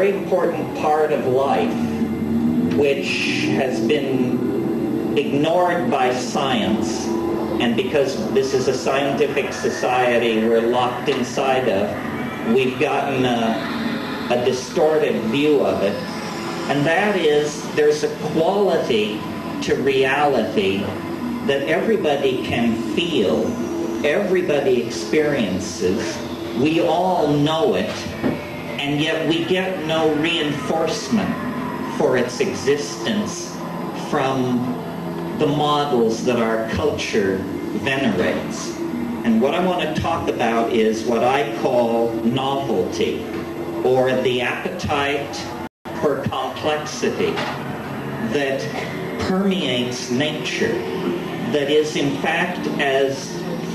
very important part of life which has been ignored by science, and because this is a scientific society we're locked inside of, we've gotten a distorted view of it, and that is there's a quality to reality that everybody can feel, everybody experiences, we all know it, and yet we get no reinforcement for its existence from the models that our culture venerates. And what I want to talk about is what I call novelty, or the appetite for complexity that permeates nature, that is in fact as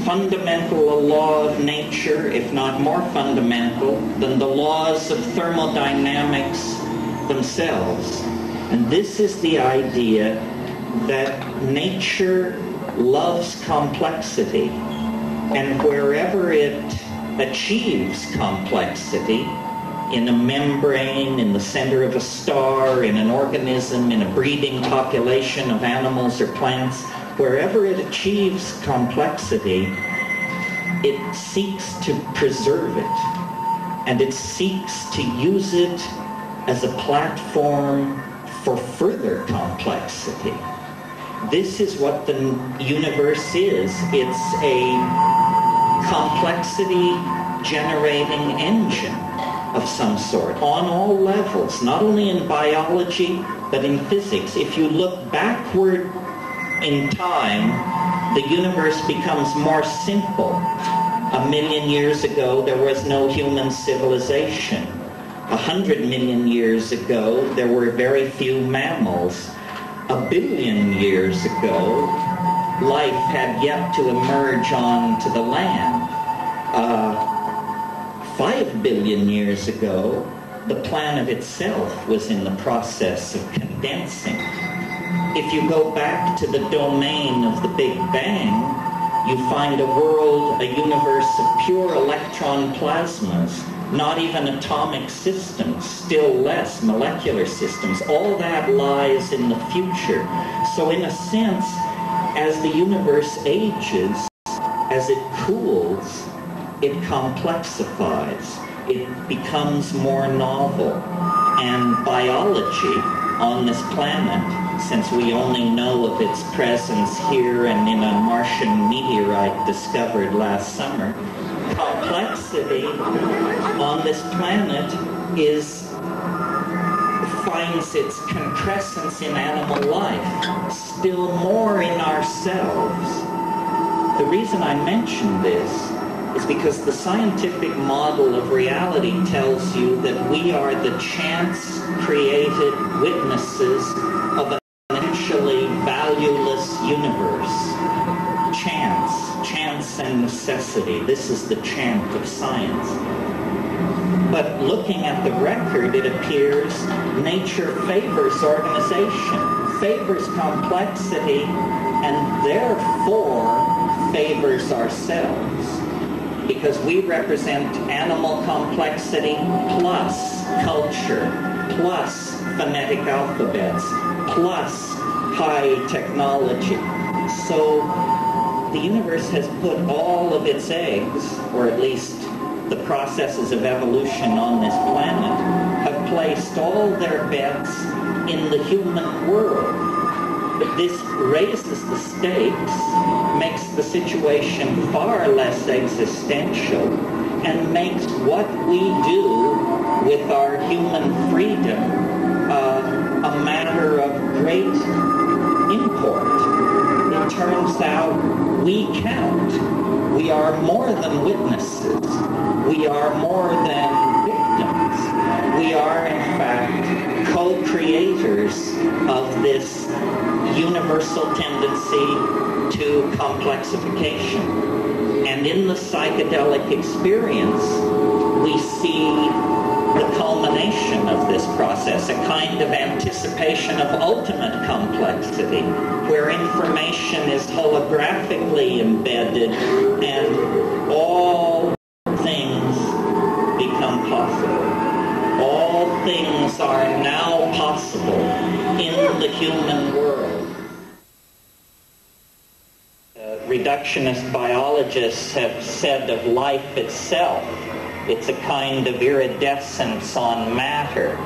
fundamental a law of nature, if not more fundamental, than the laws of thermodynamics themselves. And this is the idea that nature loves complexity, and wherever it achieves complexity, in a membrane, in the center of a star, in an organism, in a breeding population of animals or plants, wherever it achieves complexity, it seeks to preserve it, and it seeks to use it as a platform for further complexity. This is what the universe is. It's a complexity-generating engine of some sort, on all levels, not only in biology, but in physics. If you look backward in time, the universe becomes more simple. 1 million years ago, there was no human civilization. 100 million years ago, there were very few mammals. 1 billion years ago, life had yet to emerge onto the land. 5 billion years ago, the planet itself was in the process of condensing. If you go back to the domain of the Big Bang, you find a world, a universe of pure electron plasmas, not even atomic systems, still less molecular systems. All that lies in the future. So in a sense, as the universe ages, as it cools, it complexifies. It becomes more novel. And biology on this planet, since we only know of its presence here and in a Martian meteorite discovered last summer, complexity on this planet finds its concrescence in animal life, still more in ourselves. The reason I mention this is because the scientific model of reality tells you that we are the chance-created witnesses of an essentially valueless universe. Chance and necessity. This is the chant of science. But looking at the record, it appears nature favors organization, favors complexity, and therefore favors ourselves. Because we represent animal complexity plus culture, plus phonetic alphabets, plus high technology. So the universe has put all of its eggs, or at least the processes of evolution on this planet, have placed all their bets in the human world. But this raises the stakes, makes the situation far less existential, and makes what we do with our human freedom a matter of great import. It turns out we count. We are more than witnesses. We are more than victims. We are, in fact, co-creators of this universal tendency to complexification. And in the psychedelic experience, we see the culmination of this process, a kind of anticipation of ultimate complexity, where information is holographically embedded and all things become possible. All things human world. Reductionist biologists have said of life itself, it's a kind of iridescence on matter.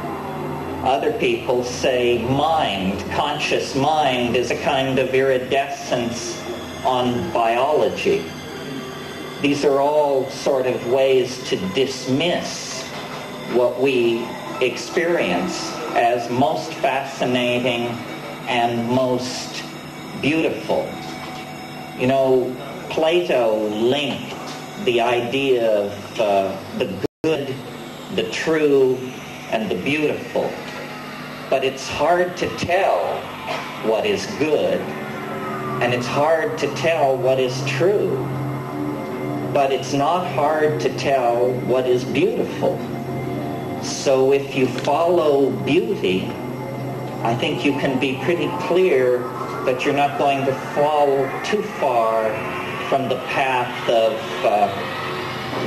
Other people say mind, conscious mind, is a kind of iridescence on biology. These are all sort of ways to dismiss what we experience as most fascinating and most beautiful. You know, Plato linked the idea of the good, the true, and the beautiful. But it's hard to tell what is good, and it's hard to tell what is true. But it's not hard to tell what is beautiful. So if you follow beauty, I think you can be pretty clear that you're not going to fall too far from the path of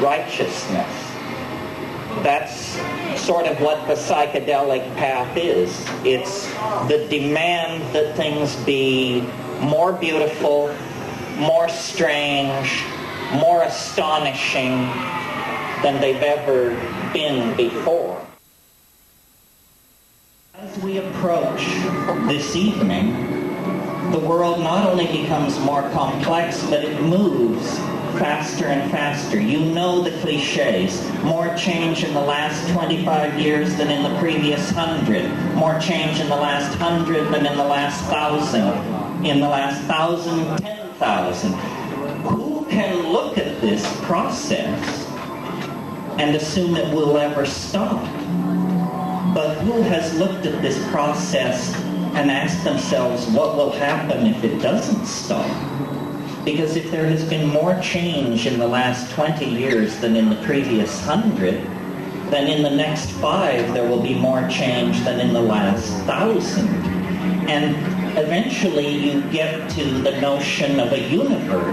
righteousness. That's sort of what the psychedelic path is. It's the demand that things be more beautiful, more strange, more astonishing than they've ever been before. As we approach this evening, the world not only becomes more complex, but it moves faster and faster. You know the cliches. More change in the last 25 years than in the previous 100. More change in the last 100 than in the last 1,000. In the last 1,000, 10,000. Who can look at this process and assume it will ever stop? But who has looked at this process and asked themselves what will happen if it doesn't stop? Because if there has been more change in the last 20 years than in the previous 100, then in the next 5 there will be more change than in the last 1,000. And eventually you get to the notion of a universe